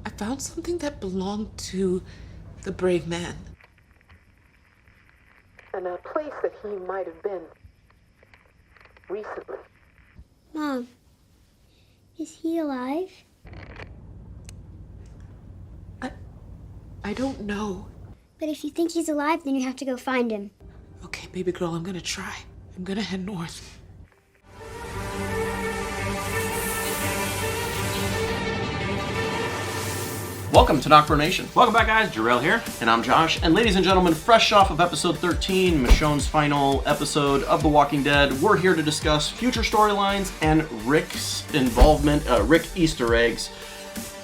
I found something that belonged to the brave man. And a place that he might have been recently. Mom, is he alive? I don't know. But if you think he's alive, then you have to go find him. Okay, baby girl, I'm gonna try. I'm gonna head north. Welcome to NocBro Nation. Welcome back, guys. Jarrell here. And I'm Josh. And ladies and gentlemen, fresh off of episode 13, Michonne's final episode of The Walking Dead, we're here to discuss future storylines and Rick's involvement, Rick Easter eggs,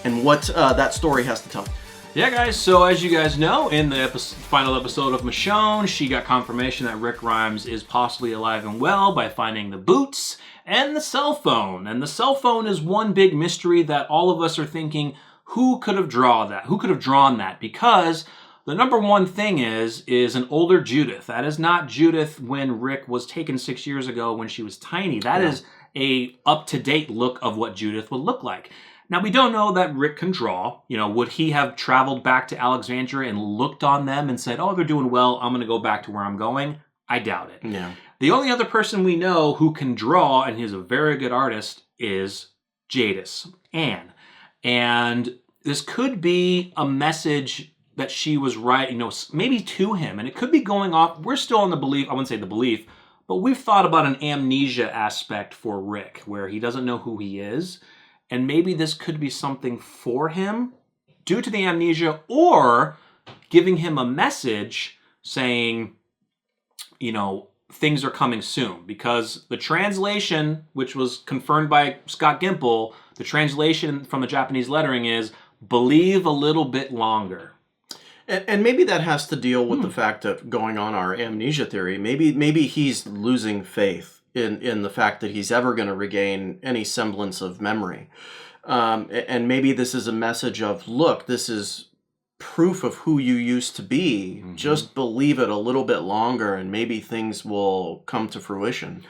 and what that story has to tell. Yeah, guys, so as you guys know, in the final episode of Michonne, she got confirmation that Rick Grimes is possibly alive and well by finding the boots and the cell phone. And the cell phone is one big mystery that all of us are thinking, who could have drawn that? Who could have drawn that? Because the number one thing is an older Judith. That is not Judith when Rick was taken 6 years ago when she was tiny. That is a up-to-date look of what Judith would look like. Now, we don't know that Rick can draw. You know, would he have traveled back to Alexandria and looked on them and said, oh, they're doing well, I'm going to go back to where I'm going? I doubt it. Yeah. The only other person we know who can draw, and he's a very good artist, is Jadis, Anne. And this could be a message that she was writing, you know, maybe to him. And it could be going off, we're still on the belief, I wouldn't say the belief, but we've thought about an amnesia aspect for Rick, where he doesn't know who he is. And maybe this could be something for him due to the amnesia, or giving him a message saying, you know, things are coming soon. Because the translation, which was confirmed by Scott Gimple, the translation from the Japanese lettering is, believe a little bit longer. And maybe that has to deal with the fact that, going on our amnesia theory, maybe he's losing faith in the fact that he's ever going to regain any semblance of memory. And maybe this is a message of, look, this is proof of who you used to be. Mm-hmm. Just believe it a little bit longer and maybe things will come to fruition.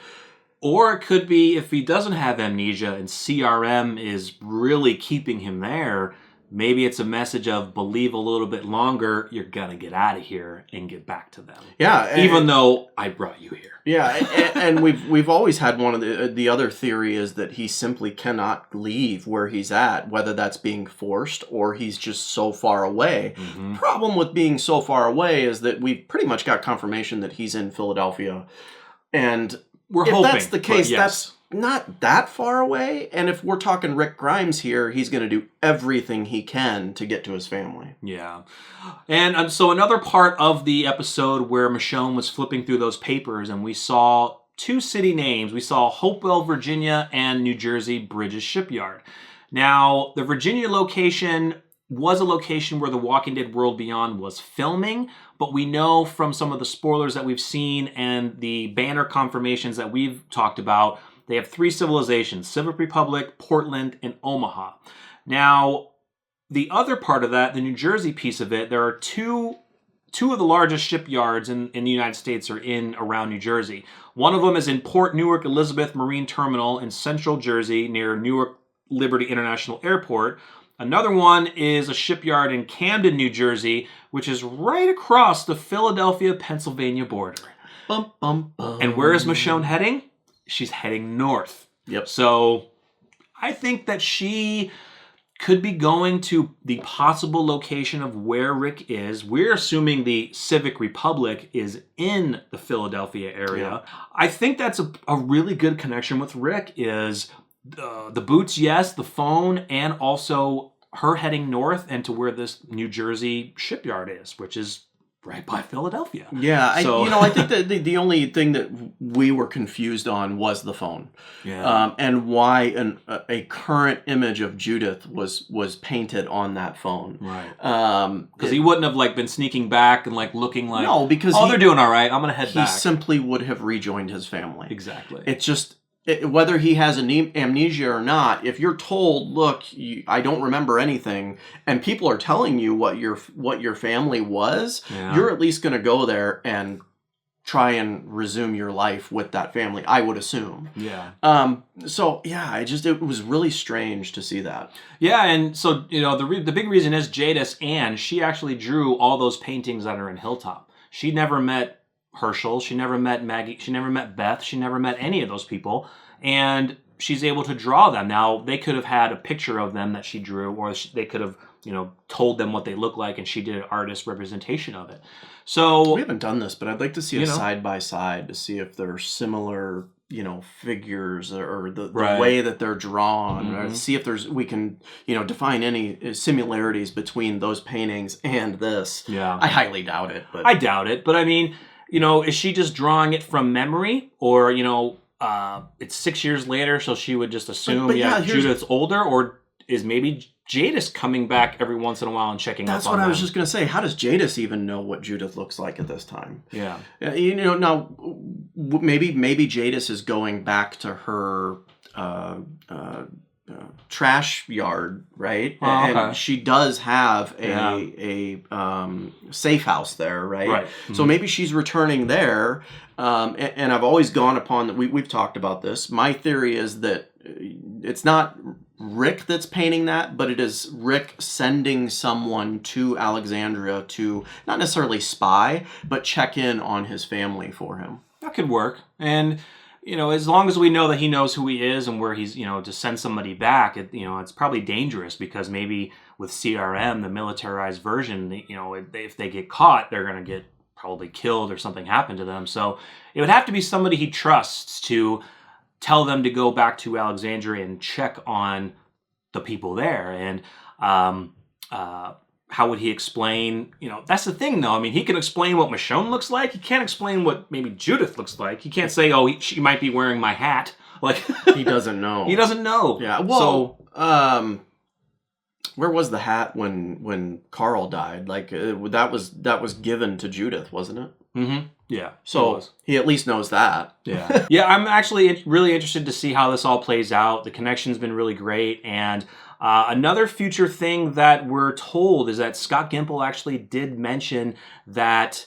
Or it could be, if he doesn't have amnesia and CRM is really keeping him there, maybe it's a message of believe a little bit longer, you're going to get out of here and get back to them. Yeah. Even though I brought you here. Yeah, and we've always had one of the other theory is that he simply cannot leave where he's at, whether that's being forced or he's just so far away. Mm-hmm. Problem with being so far away is that we've pretty much got confirmation that he's in Philadelphia. And we're if hoping, that's the case, yes, that's not that far away. And if we're talking Rick Grimes here, he's going to do everything he can to get to his family. Yeah. And so another part of the episode where Michonne was flipping through those papers and we saw two city names. We saw Hopewell, Virginia and New Jersey Bridges Shipyard. Now, the Virginia location was a location where The Walking Dead World Beyond was filming, but we know from some of the spoilers that we've seen and the banner confirmations that we've talked about, they have three civilizations: Civic Republic, Portland, and Omaha. Now, the other part of that, the New Jersey piece of it, there are two of the largest shipyards in the United States are in around New Jersey. One of them is in Port Newark Elizabeth Marine Terminal in central Jersey near Newark Liberty International Airport. Another one is a shipyard in Camden, New Jersey, which is right across the Philadelphia-Pennsylvania border. Bum, bum, bum. And where is Michonne heading? She's heading north. Yep. So I think that she could be going to the possible location of where Rick is. We're assuming the Civic Republic is in the Philadelphia area. Yeah. I think that's a really good connection with Rick is the boots, yes, the phone, and also her heading north and to where this New Jersey shipyard is, which is right by Philadelphia. Yeah, I think that the only thing that we were confused on was the phone. Yeah. And why a current image of Judith was painted on that phone. Right. Because he wouldn't have been sneaking back and looking like, no, because they're doing all right, I'm going to head back. He simply would have rejoined his family. Exactly. It's just, whether he has amnesia or not, if you're told, look, I don't remember anything, and people are telling you what your family was, you're at least going to go there and try and resume your life with that family, I would assume. Yeah. So yeah, it was really strange to see that. Yeah, and so, the big reason is Jadis, and she actually drew all those paintings that are in Hilltop. She never met Herschel, she never met Maggie, she never met Beth, she never met any of those people, and she's able to draw them. Now, they could have had a picture of them that she drew, or they could have, told them what they look like, and she did an artist representation of it. So we haven't done this, but I'd like to see a side by side to see if they're similar, figures or the way that they're drawn, or see if we can, define any similarities between those paintings and this. Yeah. I highly doubt it. But I doubt it. But I mean, is she just drawing it from memory, or, it's 6 years later, so she would just assume, Judith's older, or is maybe Jadis coming back every once in a while and checking up on them? That's what I was just going to say. How does Jadis even know what Judith looks like at this time? Yeah. Now, maybe Jadis is going back to her trash yard, right? Oh, okay. And she does have a safe house there, right? Right. Mm-hmm. So maybe she's returning there. And I've always gone upon that. We've talked about this. My theory is that it's not Rick that's painting that, but it is Rick sending someone to Alexandria to not necessarily spy, but check in on his family for him. That could work. And, as long as we know that he knows who he is and where he's, to send somebody back, it's probably dangerous, because maybe with CRM, the militarized version, if they get caught, they're going to get probably killed or something happen to them. So it would have to be somebody he trusts to tell them to go back to Alexandria and check on the people there. And how would he explain? That's the thing, though. I mean, he can explain what Michonne looks like. He can't explain what maybe Judith looks like. He can't say, she might be wearing my hat. Like, he doesn't know. He doesn't know. Yeah. Well, so, where was the hat when Carl died? Like, that was given to Judith, wasn't it? Mm-hmm. Yeah. So he at least knows that. Yeah. Yeah, I'm actually really interested to see how this all plays out. The connection's been really great. And another future thing that we're told is that Scott Gimple actually did mention that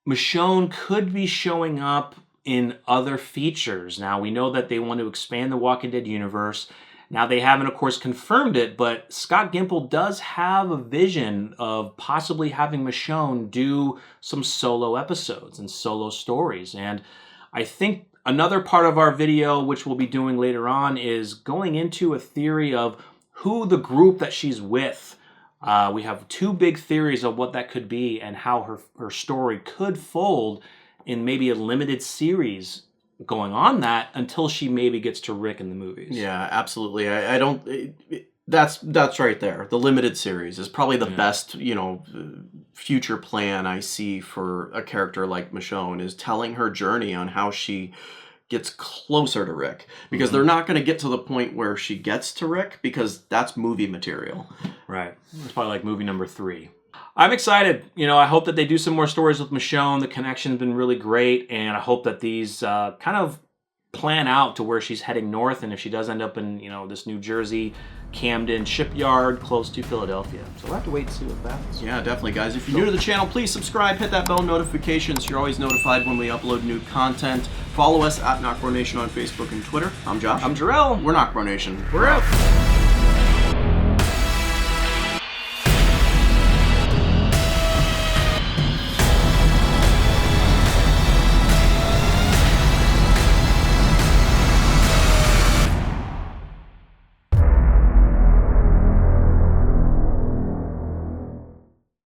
Michonne could be showing up in other features. Now, we know that they want to expand the Walking Dead universe. Now, they haven't, of course, confirmed it, but Scott Gimple does have a vision of possibly having Michonne do some solo episodes and solo stories. And I think another part of our video, which we'll be doing later on, is going into a theory of who the group that she's with. We have two big theories of what that could be and how her story could fold in maybe a limited series going on that until she maybe gets to Rick in the movies. Yeah, absolutely. I don't. That's right there. The limited series is probably the best, future plan I see for a character like Michonne, is telling her journey on how she gets closer to Rick, because they're not going to get to the point where she gets to Rick, because that's movie material. Right. It's probably like movie number 3. I'm excited. I hope that they do some more stories with Michonne. The connection's been really great, and I hope that these kind of plan out to where she's heading north, and if she does end up in, this New Jersey, Camden shipyard close to Philadelphia. So we'll have to wait and see what happens. Yeah, definitely, guys. If you're new to the channel, please subscribe, hit that bell notification so you're always notified when we upload new content. Follow us at NocBro Nation on Facebook and Twitter. I'm Josh. I'm Jarrell. We're NocBro Nation. We're out.